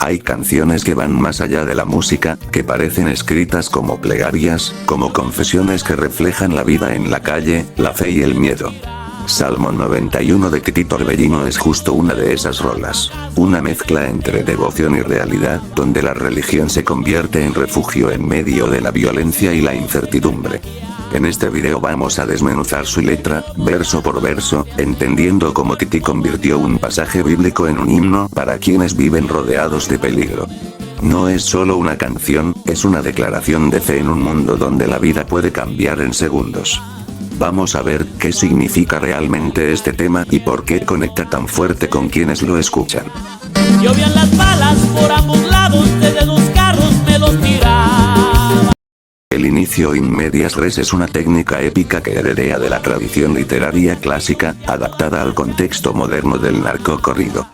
Hay canciones que van más allá de la música, que parecen escritas como plegarias, como confesiones que reflejan la vida en la calle, la fe y el miedo. Salmo 91 de Titi Torbellino es justo una de esas rolas. Una mezcla entre devoción y realidad, donde la religión se convierte en refugio en medio de la violencia y la incertidumbre. En este video vamos a desmenuzar su letra, verso por verso, entendiendo cómo Titi convirtió un pasaje bíblico en un himno para quienes viven rodeados de peligro. No es solo una canción, es una declaración de fe en un mundo donde la vida puede cambiar en segundos. Vamos a ver qué significa realmente este tema y por qué conecta tan fuerte con quienes lo escuchan. Llovían las balas por ambos lados, desde los carros me los tiraban. El inicio in medias res es una técnica épica que heredea de la tradición literaria clásica, adaptada al contexto moderno del narcocorrido.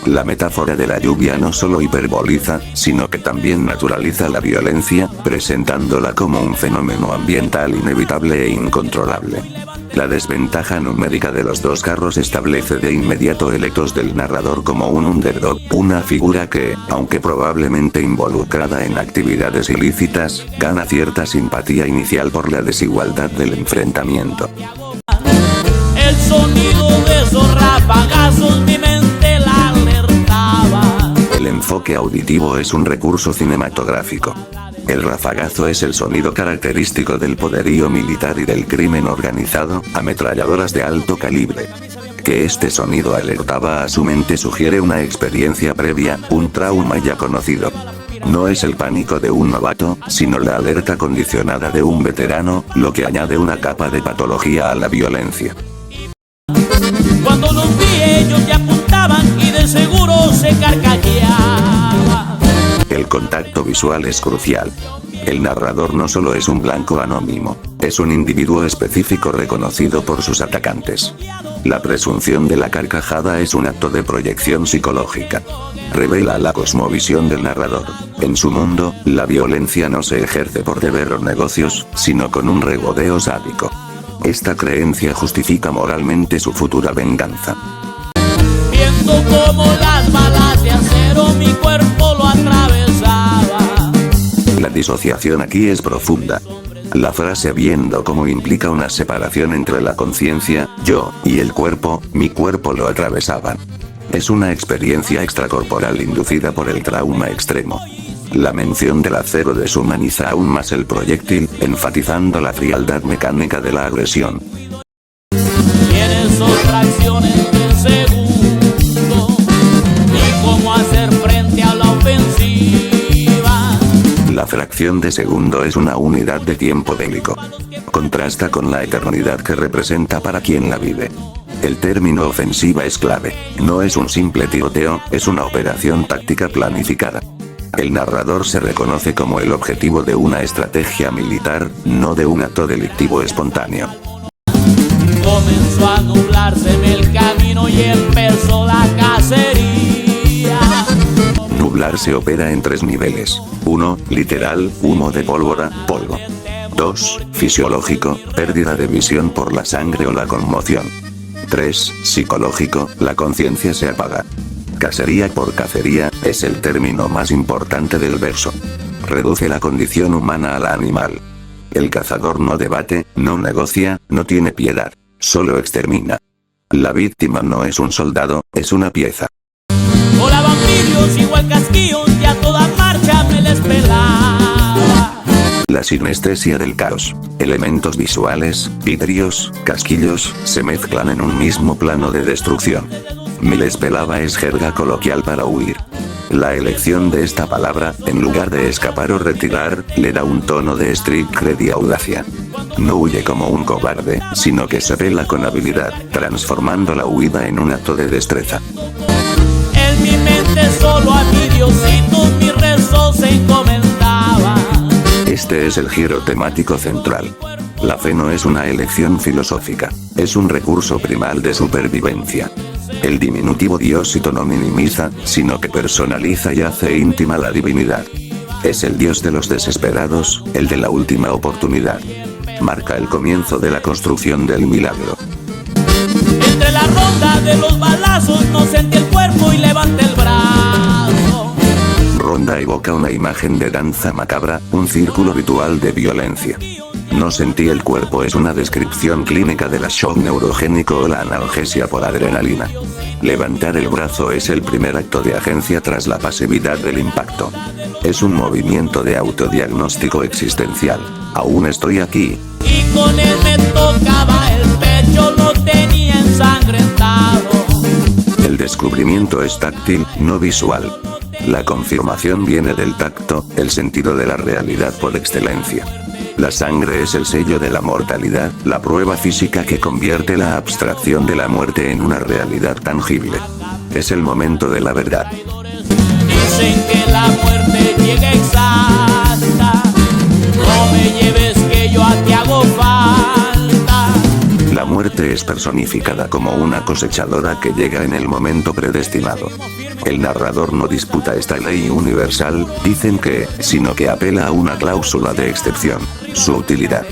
La metáfora de la lluvia no solo hiperboliza, sino que también naturaliza la violencia, presentándola como un fenómeno ambiental inevitable e incontrolable. La desventaja numérica de los dos carros establece de inmediato el ethos del narrador como un underdog, una figura que, aunque probablemente involucrada en actividades ilícitas, gana cierta simpatía inicial por la desigualdad del enfrentamiento. El sonido de esos rapagazos mi mente la alertaba. El enfoque auditivo es un recurso cinematográfico. El rafagazo es el sonido característico del poderío militar y del crimen organizado, ametralladoras de alto calibre. Que este sonido alertaba a su mente sugiere una experiencia previa, un trauma ya conocido. No es el pánico de un novato, sino la alerta condicionada de un veterano, lo que añade una capa de patología a la violencia. Cuando los vi ellos me apuntaban y de seguro se carcajeaba. El contacto visual es crucial. El narrador no solo es un blanco anónimo, es un individuo específico reconocido por sus atacantes. La presunción de la carcajada es un acto de proyección psicológica. Revela la cosmovisión del narrador. En su mundo, la violencia no se ejerce por deber o negocios, sino con un regodeo sádico. Esta creencia justifica moralmente su futura venganza. Viendo como las balas de acero mi cuerpo lo atravesaba. La disociación aquí es profunda. La frase viendo como implica una separación entre la conciencia, yo, y el cuerpo, mi cuerpo lo atravesaban. Es una experiencia extracorporal inducida por el trauma extremo. La mención del acero deshumaniza aún más el proyectil, enfatizando la frialdad mecánica de la agresión. Tienes fracciones de segundo y cómo hacer frente a la ofensiva. La fracción de segundo es una unidad de tiempo bélico. Contrasta con la eternidad que representa para quien la vive. El término ofensiva es clave. No es un simple tiroteo, es una operación táctica planificada. El narrador se reconoce como el objetivo de una estrategia militar, no de un acto delictivo espontáneo. Comenzó a nublárseme el camino y empezó la cacería. Nublarse opera en 3 niveles. 1, literal, humo de pólvora, polvo. 2, fisiológico, pérdida de visión por la sangre o la conmoción. 3, psicológico, la conciencia se apaga. Cacería por cacería, es el término más importante del verso. Reduce la condición humana a la animal. El cazador no debate, no negocia, no tiene piedad, solo extermina. La víctima no es un soldado, es una pieza. Volaban vidrios igual casquillos y a toda marcha me les pelaba. La sinestesia del caos. Elementos visuales, vidrios, casquillos, se mezclan en un mismo plano de destrucción. Me les pelaba es jerga coloquial para huir. La elección de esta palabra, en lugar de escapar o retirar, le da un tono de street cred y audacia. No huye como un cobarde, sino que se vela con habilidad, transformando la huida en un acto de destreza. En mi mente solo a mi Diosito mi rezo se encomendaba. Este es el giro temático central. La fe no es una elección filosófica, es un recurso primal de supervivencia. El diminutivo Diosito no minimiza, sino que personaliza y hace íntima la divinidad. Es el Dios de los desesperados, el de la última oportunidad. Marca el comienzo de la construcción del milagro. Entre la ronda de los balazos no sentí el cuerpo y levanté el brazo. evoca una imagen de danza macabra, un círculo ritual de violencia. No sentí el cuerpo es una descripción clínica del shock neurogénico o la analgesia por adrenalina. Levantar el brazo es el primer acto de agencia tras la pasividad del impacto. Es un movimiento de autodiagnóstico existencial. Aún estoy aquí. Y con él me tocaba el pecho, lo tenía ensangrentado. El descubrimiento es táctil, no visual. La confirmación viene del tacto, el sentido de la realidad por excelencia. La sangre es el sello de la mortalidad, la prueba física que convierte la abstracción de la muerte en una realidad tangible. Es el momento de la verdad. Dicen que la muerte llega exacta. No me lleves que yo a ti hago falta. La muerte es personificada como una cosechadora que llega en el momento predestinado. El narrador no disputa esta ley universal, dicen que, sino que apela a una cláusula de excepción, su utilidad.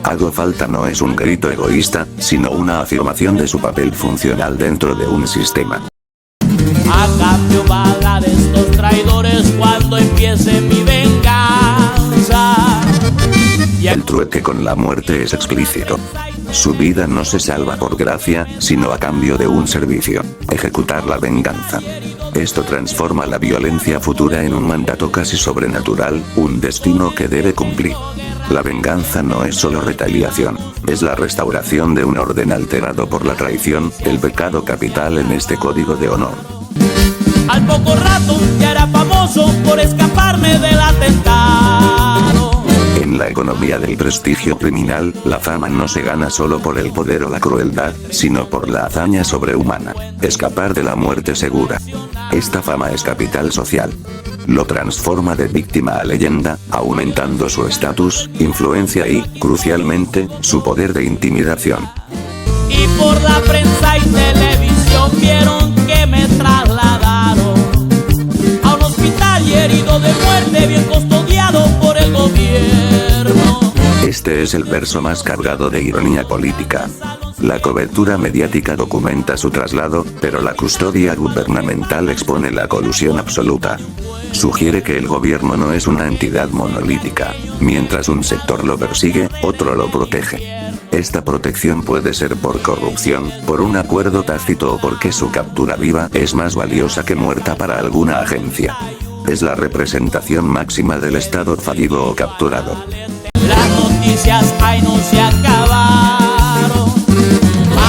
Hago falta no es un grito egoísta, sino una afirmación de su papel funcional dentro de un sistema. A cambio bala de estos traidores cuando empiece mi venganza. El trueque con la muerte es explícito. Su vida no se salva por gracia, sino a cambio de un servicio, ejecutar la venganza. Esto transforma la violencia futura en un mandato casi sobrenatural, un destino que debe cumplir. La venganza no es solo retaliación, es la restauración de un orden alterado por la traición, el pecado capital en este código de honor. Al poco rato ya era famoso por escaparme del atentado. En la economía del prestigio criminal, la fama no se gana solo por el poder o la crueldad, sino por la hazaña sobrehumana. Escapar de la muerte segura. Esta fama es capital social. Lo transforma de víctima a leyenda, aumentando su estatus, influencia y, crucialmente, su poder de intimidación. Y por la prensa y televisión vieron que me trasladaron a un hospital y herido de muerte, bien custodiado por el gobierno. Este es el verso más cargado de ironía política. La cobertura mediática documenta su traslado, pero la custodia gubernamental expone la colusión absoluta. Sugiere que el gobierno no es una entidad monolítica. Mientras un sector lo persigue, otro lo protege. Esta protección puede ser por corrupción, por un acuerdo tácito o porque su captura viva es más valiosa que muerta para alguna agencia. Es la representación máxima del Estado fallido o capturado. Las noticias ahí no se acabaron.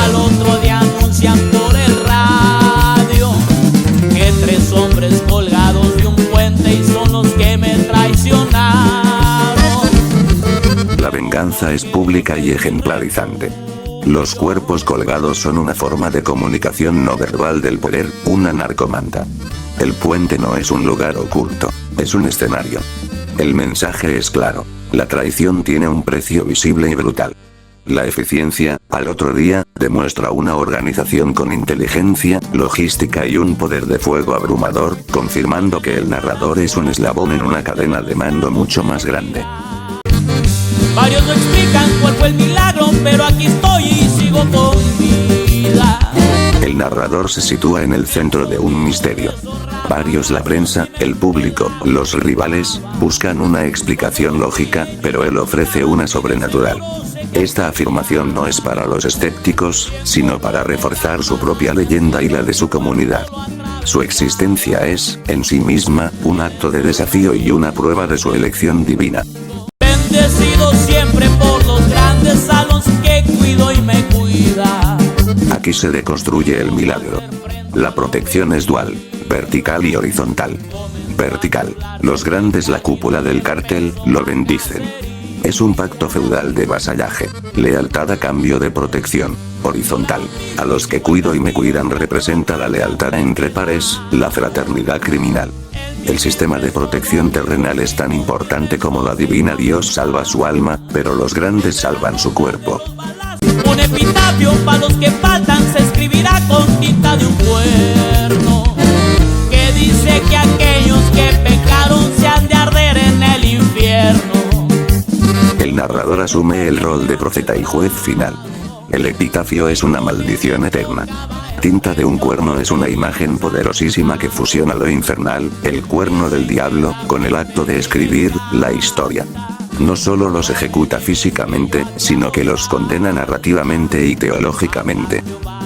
Al otro día anuncian por el radio que 3 hombres colgados de un puente y son los que me traicionaron. La venganza es pública y ejemplarizante. Los cuerpos colgados son una forma de comunicación no verbal del poder, una narcomanta. El puente no es un lugar oculto, es un escenario. El mensaje es claro, la traición tiene un precio visible y brutal. La eficiencia, al otro día, demuestra una organización con inteligencia, logística y un poder de fuego abrumador, confirmando que el narrador es un eslabón en una cadena de mando mucho más grande. Varios no explican cuál fue el milagro, pero aquí estoy y sigo con vida. El narrador se sitúa en el centro de un misterio. Varios, la prensa, el público, los rivales, buscan una explicación lógica, pero él ofrece una sobrenatural. Esta afirmación no es para los escépticos, sino para reforzar su propia leyenda y la de su comunidad. Su existencia es, en sí misma, un acto de desafío y una prueba de su elección divina. Bendecido siempre por los grandes a los que cuido y me cuida. Aquí se deconstruye el milagro. La protección es dual, vertical y horizontal. Vertical, los grandes, la cúpula del cartel, lo bendicen. Es un pacto feudal de vasallaje, lealtad a cambio de protección. Horizontal, a los que cuido y me cuidan representa la lealtad entre pares, la fraternidad criminal. El sistema de protección terrenal es tan importante como la divina. Dios salva su alma, pero los grandes salvan su cuerpo. Un epitafio para los que faltan se escribirá con tinta de un cuerno, que dice que aquellos que pecaron se han de arder en el infierno. El narrador asume el rol de profeta y juez final. El epitafio es una maldición eterna. Tinta de un cuerno es una imagen poderosísima que fusiona lo infernal, el cuerno del diablo, con el acto de escribir la historia. No solo los ejecuta físicamente, sino que los condena narrativamente y teológicamente.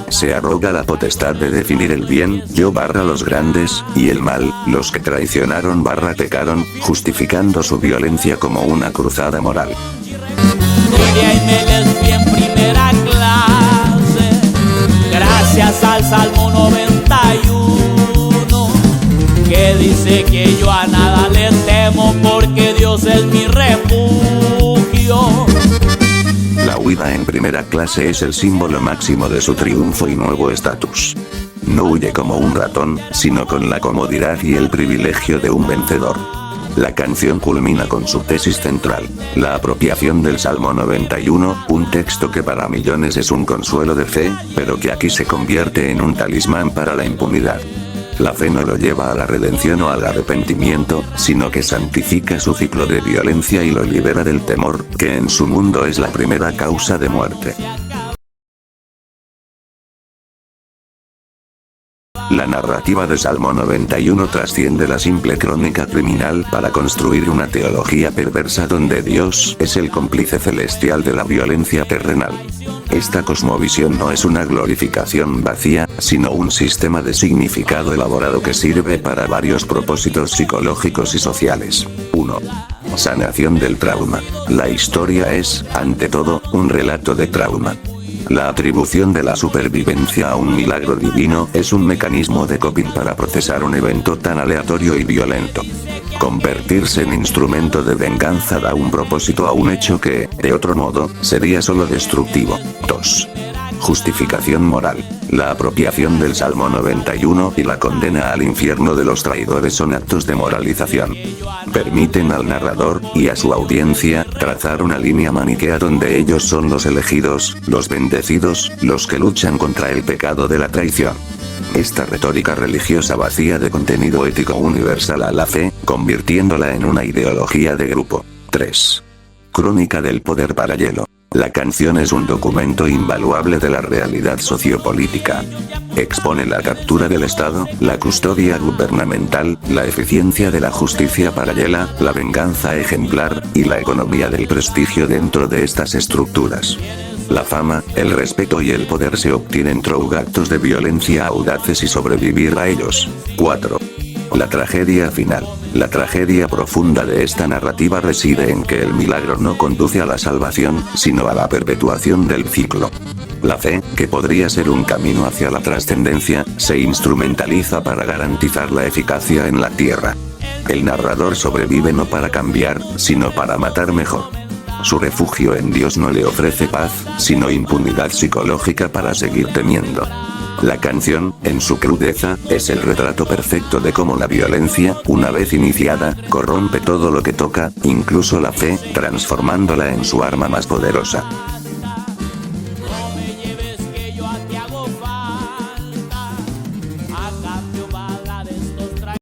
Se arroga la potestad de definir el bien, yo barra los grandes, y el mal, los que traicionaron barra pecaron, justificando su violencia como una cruzada moral. En primera clase, gracias al Salmo 91, que dice que yo a nada le temo porque Dios es mi refugio. La huida en primera clase es el símbolo máximo de su triunfo y nuevo estatus. No huye como un ratón, sino con la comodidad y el privilegio de un vencedor. La canción culmina con su tesis central, la apropiación del Salmo 91, un texto que para millones es un consuelo de fe, pero que aquí se convierte en un talismán para la impunidad. La fe no lo lleva a la redención o al arrepentimiento, sino que santifica su ciclo de violencia y lo libera del temor, que en su mundo es la primera causa de muerte. La narrativa de Salmo 91 trasciende la simple crónica criminal para construir una teología perversa donde Dios es el cómplice celestial de la violencia terrenal. Esta cosmovisión no es una glorificación vacía, sino un sistema de significado elaborado que sirve para varios propósitos psicológicos y sociales. 1. Sanación del trauma. La historia es, ante todo, un relato de trauma. La atribución de la supervivencia a un milagro divino es un mecanismo de coping para procesar un evento tan aleatorio y violento. Convertirse en instrumento de venganza da un propósito a un hecho que, de otro modo, sería solo destructivo. 2. Justificación moral. La apropiación del Salmo 91 y la condena al infierno de los traidores son actos de moralización. Permiten al narrador, y a su audiencia, trazar una línea maniquea donde ellos son los elegidos, los bendecidos, los que luchan contra el pecado de la traición. Esta retórica religiosa vacía de contenido ético universal a la fe, convirtiéndola en una ideología de grupo. 3. Crónica del poder paralelo. La canción es un documento invaluable de la realidad sociopolítica. Expone la captura del Estado, la custodia gubernamental, la eficiencia de la justicia paralela, la venganza ejemplar, y la economía del prestigio dentro de estas estructuras. La fama, el respeto y el poder se obtienen through actos de violencia audaces y sobrevivir a ellos. 4. La tragedia final. La tragedia profunda de esta narrativa reside en que el milagro no conduce a la salvación, sino a la perpetuación del ciclo. La fe, que podría ser un camino hacia la trascendencia, se instrumentaliza para garantizar la eficacia en la tierra. El narrador sobrevive no para cambiar, sino para matar mejor. Su refugio en Dios no le ofrece paz, sino impunidad psicológica para seguir temiendo. La canción, en su crudeza, es el retrato perfecto de cómo la violencia, una vez iniciada, corrompe todo lo que toca, incluso la fe, transformándola en su arma más poderosa.